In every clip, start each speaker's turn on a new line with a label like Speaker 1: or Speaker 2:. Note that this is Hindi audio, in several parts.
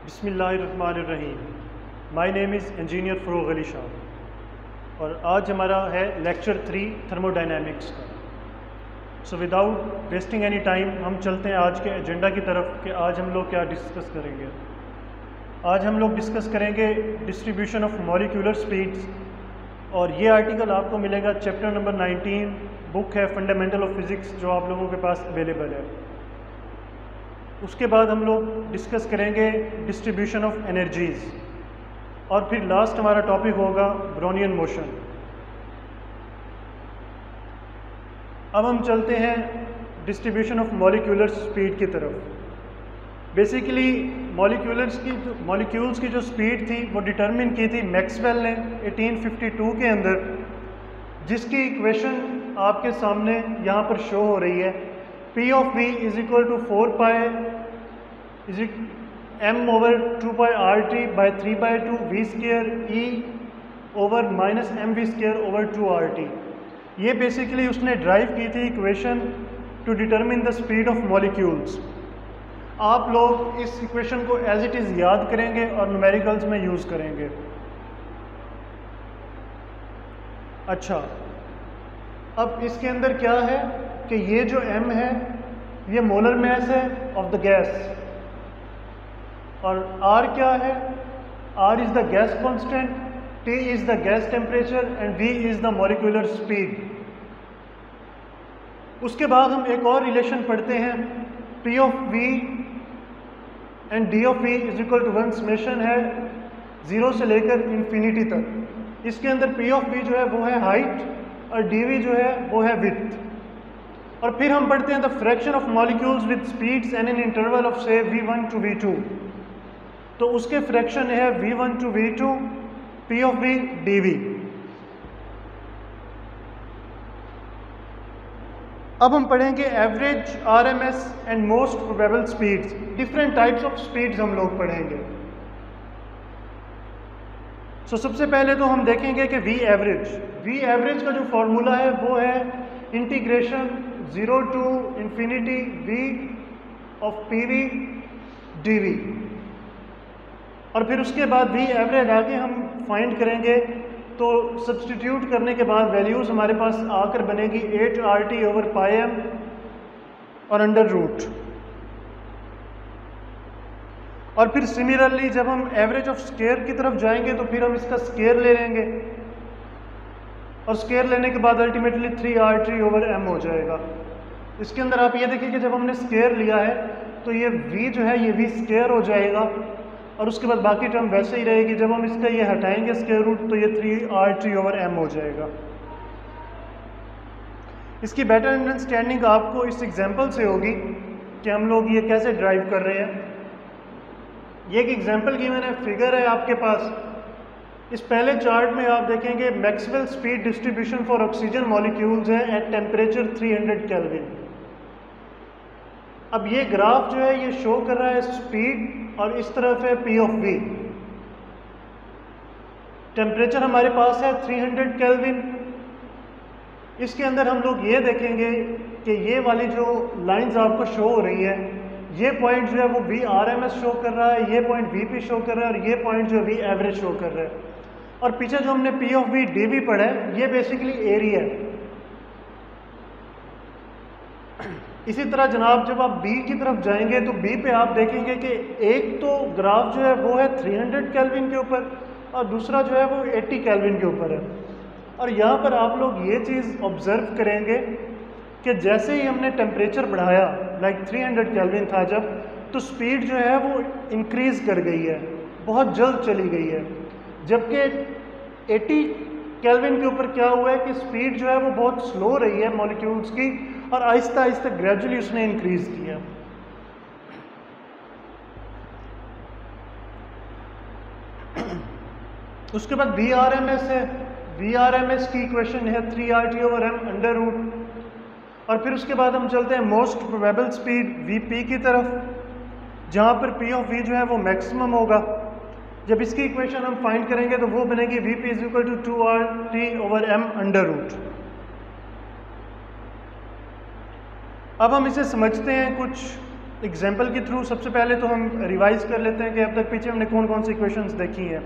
Speaker 1: बिस्मिल्लाहिर्रहमानिर्रहीम। My name is engineer Farogh Ali Shah और आज हमारा है लेक्चर 3 थर्मोडायनेमिक्स का। So without wasting any time हम चलते हैं आज के एजेंडा की तरफ कि आज हम लोग क्या डिस्कस करेंगे। आज हम लोग डिस्कस करेंगे डिस्ट्रीब्यूशन ऑफ मॉलिक्यूलर स्पीड्स और ये आर्टिकल आपको मिलेगा चैप्टर नंबर 19, बुक है फंडामेंटल ऑफ फिज़िक्स जो आप लोगों के पास अवेलेबल है। उसके बाद हम लोग डिस्कस करेंगे डिस्ट्रीब्यूशन ऑफ एनर्जीज़ और फिर लास्ट हमारा टॉपिक होगा ब्रोनियन मोशन। अब हम चलते हैं डिस्ट्रीब्यूशन ऑफ मॉलिक्यूलर स्पीड की तरफ। बेसिकली मॉलिक्यूल्स की जो स्पीड थी वो डिटरमिन की थी मैक्सवेल ने 1852 के अंदर, जिसकी इक्वेशन आपके सामने यहाँ पर शो हो रही है। P of V is equal to 4 pi is m over 2 pi RT by 3 by 2 V square E over minus mv square over 2 RT। ये बेसिकली उसने ड्राइव की थी equation two determine the speed of molecules. आप लोग इस इक्वेशन को एज इट इज़ याद करेंगे और न्यूमेरिकल्स में यूज़ करेंगे। अच्छा, अब इसके अंदर क्या है कि ये जो m है ये मोलर मास है ऑफ द गैस और r क्या है, r is the gas constant, T is the gas temperature and V is the molecular speed. उसके बाद हम एक और रिलेशन पढ़ते हैं, P of V and D of V is equal to 1 summation है 0 से लेकर इंफिनिटी तक। इसके अंदर P of V जो है वो है हाइट और dV जो है वो है विड्थ। और फिर हम पढ़ते हैं the fraction of molecules with speeds and in interval of से v1 टू v2। तो उसके फ्रैक्शन है v1 to v2 P of V dV। अब हम पढ़ेंगे average, RMS and most probable speeds. Different types of speeds हम लोग पढ़ेंगे। सबसे पहले तो हम देखेंगे कि वी एवरेज का जो फॉर्मूला है वो है integration 0 to infinity v of PV dV। और फिर उसके बाद वी एवरेज आगे हम फाइंड करेंगे, तो सब्सटीट्यूट करने के बाद वैल्यूज़ हमारे पास आकर बनेगी 8RT ओवर पाई m और अंडर रूट। और फिर सिमिलरली जब हम एवरेज ऑफ स्केयर की तरफ जाएंगे तो फिर हम इसका स्केयर ले लेंगे और स्केयर लेने के बाद अल्टीमेटली 3RT ओवर m हो जाएगा। इसके अंदर आप ये देखिए कि जब हमने स्केयर लिया है तो ये v जो है ये v स्केयर हो जाएगा और उसके बाद बाकी टर्म वैसे ही रहेगी। जब हम इसका ये हटाएंगे स्केयर रूट तो ये 3RT ओवर m हो जाएगा। इसकी बेटर अंडरस्टैंडिंग आपको इस एग्जाम्पल से होगी कि हम लोग ये कैसे ड्राइव कर रहे हैं। ये एक एग्जाम्पल की मैंने फिगर है आपके पास। इस पहले चार्ट में आप देखेंगे Maxwell speed distribution for oxygen molecules है एट टेम्परेचर 300 केल्विन। अब ये ग्राफ जो है ये शो कर रहा है स्पीड और इस तरफ है P of V। टेम्परेचर हमारे पास है 300 केल्विन। इसके अंदर हम लोग ये देखेंगे कि ये वाली जो लाइंस आपको शो हो रही है, ये पॉइंट जो है वो V RMS शो कर रहा है, ये पॉइंट VP शो कर रहा है और ये पॉइंट जो है V एवरेज शो कर रहा है। और पीछे जो हमने P of V dV पढ़ा है ये बेसिकली एरिया है। इसी तरह जनाब जब आप B की तरफ जाएंगे तो B पे आप देखेंगे कि एक तो ग्राफ जो है वो है 300 केल्विन के ऊपर और दूसरा जो है वो 80 केल्विन के ऊपर है। और यहाँ पर आप लोग ये चीज़ ऑब्जर्व करेंगे कि जैसे ही हमने टेम्परेचर बढ़ाया, लाइक 300 केल्विन था जब, तो स्पीड जो है वो इंक्रीज़ कर गई है, बहुत जल्द चली गई है। जबकि 80 केल्विन के ऊपर क्या हुआ है कि स्पीड जो है वो बहुत स्लो रही है मॉलिक्यूल्स की और आहिस्ता आहिस्ता ग्रेजुअली उसने इंक्रीज़ किया। उसके बाद VRMS है। VRMS की इक्वेशन है 3RT over m under root. और फिर उसके बाद हम चलते हैं मोस्ट प्रोबेबल स्पीड VP की तरफ, जहाँ पर P of V जो है वो मैक्सिमम होगा। जब इसकी इक्वेशन हम फाइंड करेंगे तो वो बनेगी VP is equal to 2RT over m under root. अब हम इसे समझते हैं कुछ एग्जाम्पल के थ्रू सबसे पहले तो हम रिवाइज कर लेते हैं कि अब तक पीछे हमने कौन कौन सी इक्वेशंस देखी हैं।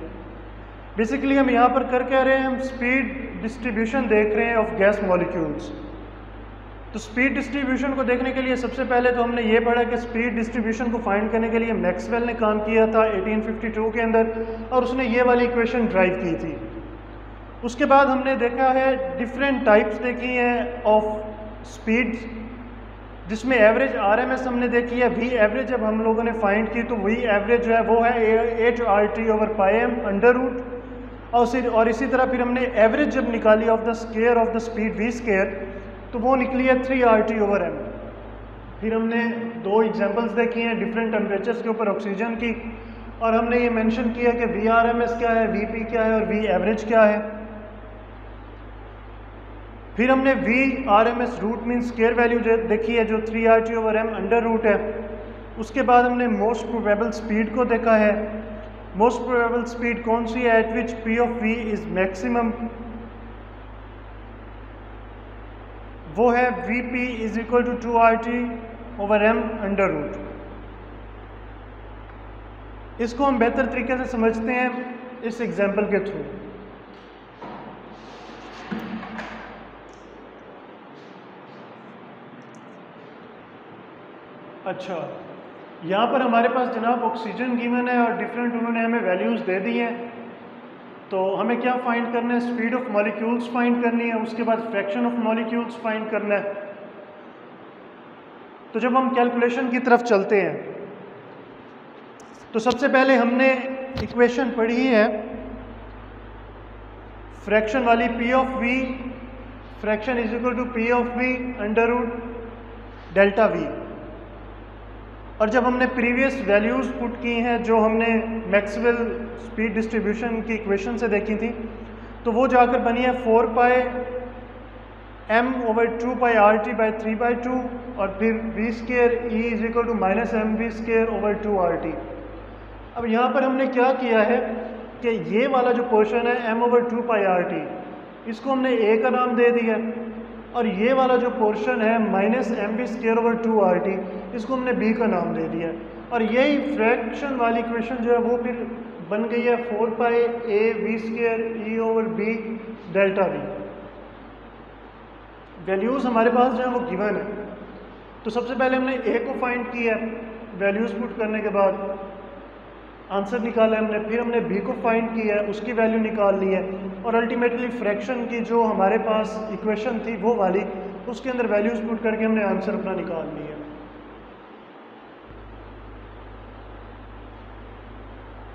Speaker 1: बेसिकली हम यहाँ पर कर क्या रहे हैं, हम स्पीड डिस्ट्रीब्यूशन देख रहे हैं ऑफ गैस मॉलिक्यूल्स। तो स्पीड डिस्ट्रीब्यूशन को देखने के लिए सबसे पहले तो हमने ये पढ़ा कि स्पीड डिस्ट्रीब्यूशन को फाइंड करने के लिए मैक्सवेल ने काम किया था 1852 के अंदर, और उसने ये वाली इक्वेशन ड्राइव की थी। उसके बाद हमने देखा है डिफरेंट टाइप्स देखी हैं ऑफ स्पीड, जिसमें एवरेज आरएमएस हमने देखी है, वी एवरेज जब हम लोगों ने फाइंड की तो वी एवरेज जो है वो है h/r/πm अंडर रूट, और इसी तरह फिर हमने एवरेज जब निकाली of the square of the speed V square तो वो निकली है 3RT/m। फिर हमने दो एग्जांपल्स देखी हैं डिफरेंट टेम्परेचर्स के ऊपर ऑक्सीजन की, और हमने ये मेंशन किया कि VRMS क्या है, VP क्या है और V एवरेज क्या है। फिर हमने VRMS root mean square value देखी है जो 3RT/m अंडर रूट है। उसके बाद हमने मोस्ट प्रोबेबल स्पीड को देखा है। मोस्ट प्रोबेबल स्पीड कौन सी है, at which P of V is maximum, वो है VP is equal to 2RT/m under root. इसको हम बेहतर तरीके से समझते हैं इस एग्जाम्पल के थ्रू। अच्छा, यहाँ पर हमारे पास जनाब ऑक्सीजन गिवन है और डिफरेंट उन्होंने हमें वैल्यूज़ दे दी हैं। तो हमें क्या फाइंड करना है, स्पीड ऑफ मॉलिक्यूल्स फाइंड करनी है, उसके बाद फ्रैक्शन ऑफ मॉलिक्यूल्स फाइंड करना है। तो जब हम कैलकुलेशन की तरफ चलते हैं तो सबसे पहले हमने इक्वेशन पढ़ी है फ्रैक्शन वाली, P of V fraction is equal to P of V under root delta V। और जब हमने प्रीवियस वैल्यूज़ पुट की हैं जो हमने मैक्सवेल स्पीड डिस्ट्रीब्यूशन की इक्वेशन से देखी थी, तो वो जाकर बनी है 4πm/2πRT/3/2 और फिर V square E is equal to -mv square over 2RT। अब यहाँ पर हमने क्या किया है कि ये वाला जो पोर्शन है m/2πRT, इसको हमने A का नाम दे दिया, और ये वाला जो पोर्शन है -mv स्केयर ओवर 2RT, इसको हमने B का नाम दे दिया। और यही फ्रैक्शन वाली इक्वेशन जो है वो फिर बन गई है 4πAV square E over B delta V। Values हमारे पास जो है वो गिवन है। तो सबसे पहले हमने A को फाइंड किया, वैल्यूज़ पुट करने के बाद आंसर निकाला हमने, फिर हमने B को फाइंड किया है, उसकी वैल्यू निकाल ली है, और अल्टीमेटली फ्रैक्शन की जो हमारे पास इक्वेशन थी वो वाली, उसके अंदर वैल्यूज़ पुट करके हमने आंसर अपना निकाल लिया।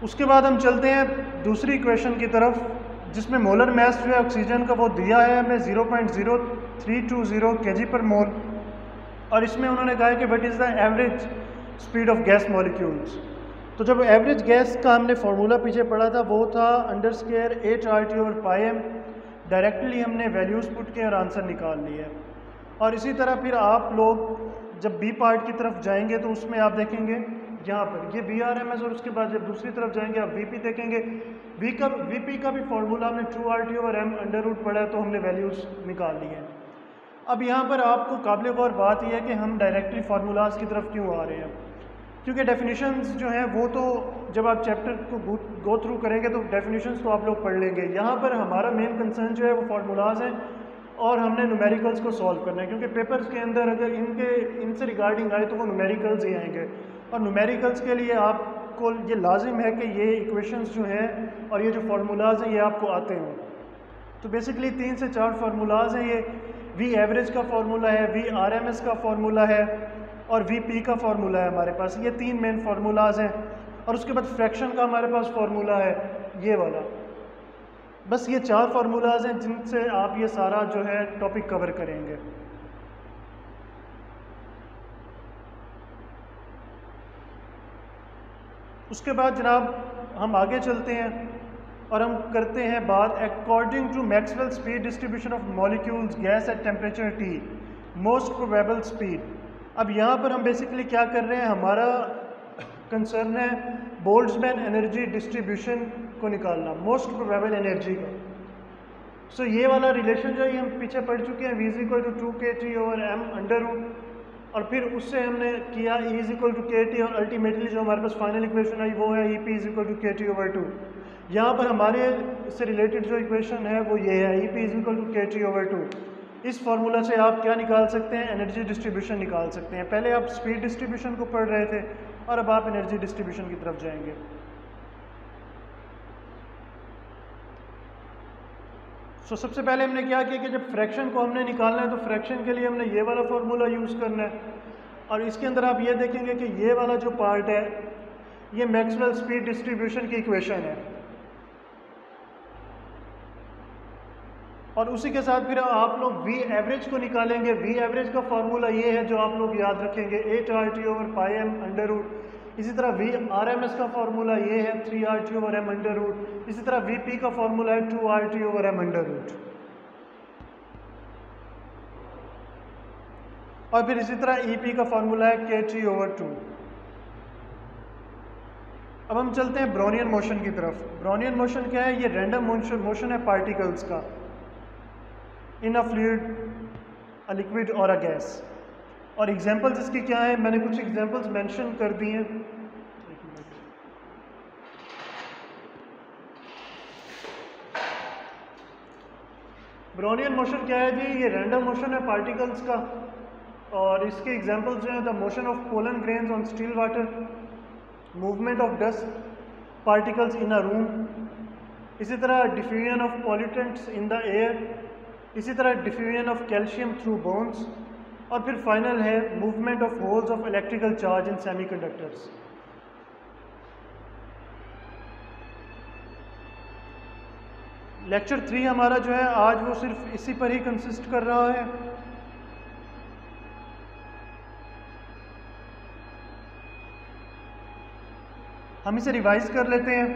Speaker 1: उसके बाद हम चलते हैं दूसरी इक्वेशन की तरफ, जिसमें मोलर मास जो है ऑक्सीजन का वो दिया है हमें 0.0320 kg/mol, और इसमें उन्होंने कहा है कि what is the average speed of gas molecules. तो जब एवरेज गैस का हमने फार्मूला पीछे पढ़ा था वो था अंडर स्केयर h/r/πm। डायरेक्टली हमने वैल्यूज़ पुट किए और आंसर निकाल लिए। और इसी तरह फिर आप लोग जब बी पार्ट की तरफ जाएंगे तो उसमें आप देखेंगे यहाँ पर ये VRMS, और उसके बाद जब दूसरी तरफ जाएंगे आप VP देखेंगे। VP का भी फार्मूला हमने 2RT/m अंडर रूट पढ़ा है, तो हमने वैल्यूज़ निकाल ली हैं। अब यहाँ पर आपको काबिल गौर बात यह है कि हम डायरेक्टली फार्मूलाज की तरफ क्यों आ रहे हैं, क्योंकि डेफिनेशंस जो हैं वो तो जब आप चैप्टर को गो थ्रू करेंगे तो डेफिनेशंस तो आप लोग पढ़ लेंगे। यहाँ पर हमारा मेन कंसर्न जो है वो फार्मूलाज हैं, और हमने न्यूमेरिकल्स को सॉल्व करना है, क्योंकि पेपर्स के अंदर अगर इनसे रिगार्डिंग आए तो वो न्यूमेरिकल्स ही आएंगे, और न्यूमेरिकल्स के लिए आपको ये लाजिम है कि ये इक्वेशंस जो हैं और ये जो फार्मूलाज हैं ये आपको आते हों। तो बेसिकली 3 से 4 फार्मूलाज हैं। ये V एवरेज का फार्मूला है, VRMS का फार्मूला है, और VP का फार्मूला है हमारे पास। ये 3 मेन फार्मूलाज हैं, और उसके बाद फ्रैक्शन का हमारे पास फार्मूला है ये वाला। बस ये 4 फार्मूलाज हैं जिनसे आप ये सारा जो है टॉपिक कवर करेंगे। उसके बाद जनाब हम आगे चलते हैं और हम करते हैं बात according to Maxwell speed distribution of molecules gas at temperature T most probable speed. अब यहाँ पर हम बेसिकली क्या कर रहे हैं, हमारा कंसर्न है बोल्ट्जमैन एनर्जी डिस्ट्रीब्यूशन को निकालना, मोस्ट प्रोबेबल एनर्जी का। सो ये वाला रिलेशन जो है हम पीछे पढ़ चुके हैं, V = 2kT/m अंडर रूट। और फिर उससे हमने किया E is equal to K T, और अल्टीमेटली जो हमारे पास फाइनल इक्वेशन आई वो है E P is equal to K T over two. यहाँ पर हमारे से रिलेटेड जो इक्वेशन है वो ये है, E P is equal to K T over two. इस फार्मूला से आप क्या निकाल सकते हैं, एनर्जी डिस्ट्रीब्यूशन निकाल सकते हैं। पहले आप स्पीड डिस्ट्रीब्यूशन को पढ़ रहे थे और अब आप एनर्जी डिस्ट्रीब्यूशन की तरफ जाएंगे। सबसे पहले हमने क्या किया कि जब फ्रैक्शन को हमने निकालना है तो फ्रैक्शन के लिए हमने ये वाला फार्मूला यूज़ करना है, और इसके अंदर आप ये देखेंगे कि ये वाला जो पार्ट है ये मैक्सवेल स्पीड डिस्ट्रीब्यूशन की इक्वेशन है, और उसी के साथ फिर आप लोग वी एवरेज को निकालेंगे। वी एवरेज का फार्मूला ये है जो आप लोग याद रखेंगे, 8RT over pi M under root. इसी तरह वी आर एम एस का फार्मूला ये है 3RT over M under root. इसी तरह वी पी का फार्मूला है 2RT over M under root. और फिर इसी तरह ई पी का फार्मूला है KT ओवर 2। अब हम चलते हैं ब्रोनियन मोशन की तरफ। ब्रोनियन मोशन क्या है, ये रैंडम मोशन है पार्टिकल्स का इन अ फ्लूइड, अ लिक्विड और अ गैस। और एग्जांपल्स इसकी क्या है, मैंने कुछ एग्जांपल्स मेंशन कर दिए हैं। ब्रोनियन मोशन क्या है जी, ये रैंडम मोशन है पार्टिकल्स का, और इसके एग्जांपल्स जो हैं, the motion of pollen grains on still water, movement of dust particles in a room, इसी तरह diffusion of pollutants in the air, इसी तरह diffusion of calcium through bones, और फिर फाइनल है movement of holes of electrical charge in semiconductors. Lecture 3 हमारा जो है आज वो सिर्फ इसी पर ही कंसिस्ट कर रहा है। हम इसे रिवाइज कर लेते हैं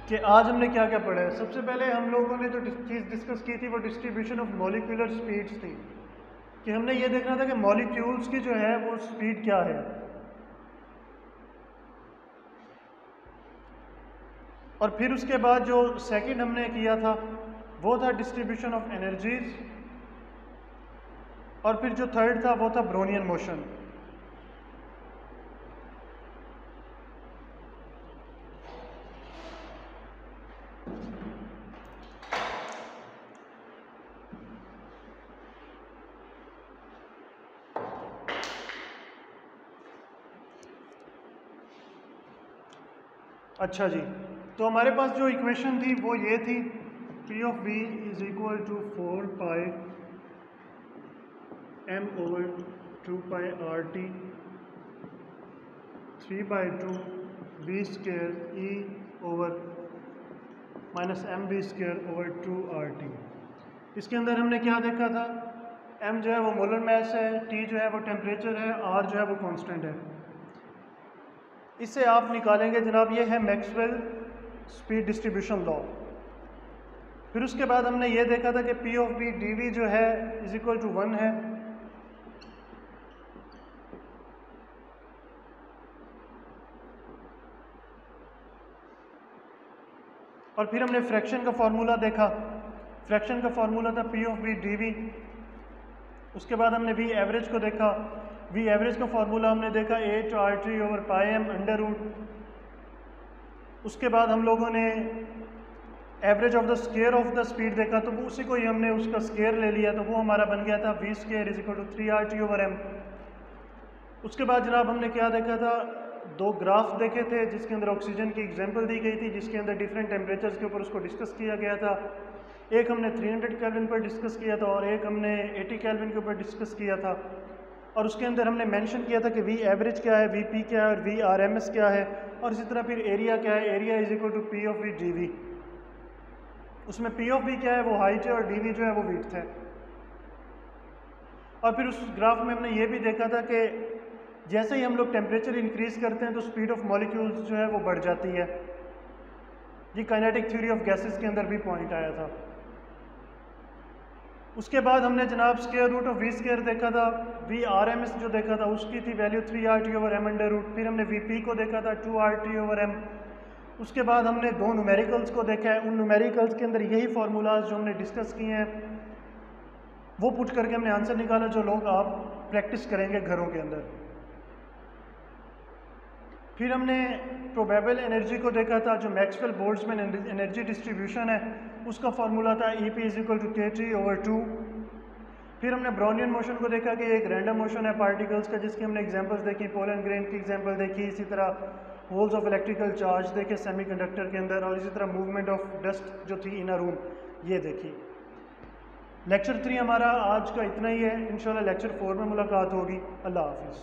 Speaker 1: कि आज हमने क्या क्या पढ़ा है। सबसे पहले हम लोगों ने जो चीज़ डिस्कस की थी वो डिस्ट्रीब्यूशन ऑफ मॉलिक्यूलर स्पीड्स थी, कि हमने ये देखना था कि मॉलिक्यूल्स की जो है वो स्पीड क्या है। और फिर उसके बाद जो सेकंड हमने किया था वो था डिस्ट्रीब्यूशन ऑफ एनर्जीज, और फिर जो थर्ड था वो था ब्रोनियन मोशन। अच्छा जी, तो हमारे पास जो इक्वेशन थी वो ये थी, P of V is equal to 4 pi m over 2 pi RT 3/2 V square E over minus MV square over 2 RT। इसके अंदर हमने क्या देखा था, m जो है वो मोलर मास है, T जो है वो टेम्परेचर है, R जो है वो कांस्टेंट है। इससे आप निकालेंगे जनाब, ये है मैक्सवेल स्पीड डिस्ट्रीब्यूशन लॉ। फिर उसके बाद हमने ये देखा था कि P ऑफ V dV जो है इज इक्वल टू 1 है। और फिर हमने फ्रैक्शन का फार्मूला देखा, फ्रैक्शन का फार्मूला था P ऑफ V dV। उसके बाद हमने V एवरेज को देखा, V एवरेज का फार्मूला हमने देखा 8RT over pi M under root. उसके बाद हम लोगों ने average of the square of the speed देखा, तो वो उसी को ही हमने उसका स्केयर ले लिया, तो वो हमारा बन गया था V square is equal to 3RT over M. उसके बाद जनाब हमने क्या देखा था, दो ग्राफ देखे थे जिसके अंदर ऑक्सीजन की एग्जांपल दी गई थी, जिसके अंदर डिफरेंट टेम्परेचर्स के ऊपर उसको डिस्कस किया गया था। एक हमने 300 केल्विन पर डिस्कस किया था और एक हमने 80 केल्विन के ऊपर डिस्कस किया था। और उसके अंदर हमने मेंशन किया था कि वी एवरेज क्या है, वी पी क्या है और वी आर एम एस क्या है, और इसी तरह फिर एरिया क्या है, area is equal to P of V D V. उसमें पी ऑफ वी क्या है, वो हाइट है, और डी वी जो है वो विड्थ है। और फिर उस ग्राफ में हमने ये भी देखा था कि जैसे ही हम लोग टेम्परेचर इंक्रीज करते हैं तो स्पीड ऑफ मॉलिक्यूल्स जो है वो बढ़ जाती है। ये काइनेटिक थ्योरी ऑफ गैसेस के अंदर भी पॉइंट आया था। उसके बाद हमने जनाब square root of V square देखा था, वी आर एम एस जो देखा था उसकी थी value 3RT over M under root. फिर हमने वी पी को देखा था 2RT ओवर एम। उसके बाद हमने दो न्यूमेरिकल्स को देखा है, उन न्यूमेरिकल्स के अंदर यही फार्मूलाज जो हमने डिस्कस किए हैं वो पुट करके हमने आंसर निकाला, जो लोग आप प्रैक्टिस करेंगे घरों के अंदर। फिर हमने प्रोबेबल एनर्जी को देखा था, जो मैक्सवेल बोल्ट्जमैन एनर्जी डिस्ट्रीब्यूशन है उसका फार्मूला था EP=kT/2। फिर हमने ब्राउनियन मोशन को देखा कि एक रैंडम मोशन है पार्टिकल्स का, जिसकी हमने एग्जांपल्स देखी, पोलन ग्रेन की एग्जांपल देखी, इसी तरह होल्स ऑफ इलेक्ट्रिकल चार्ज देखे सेमीकंडक्टर के अंदर, और इसी तरह मूवमेंट ऑफ डस्ट जो थी इन अ रूम ये देखी। लेक्चर 3 हमारा आज का इतना ही है। इंशाल्लाह लेक्चर 4 में मुलाकात होगी। अल्लाह हाफिज़।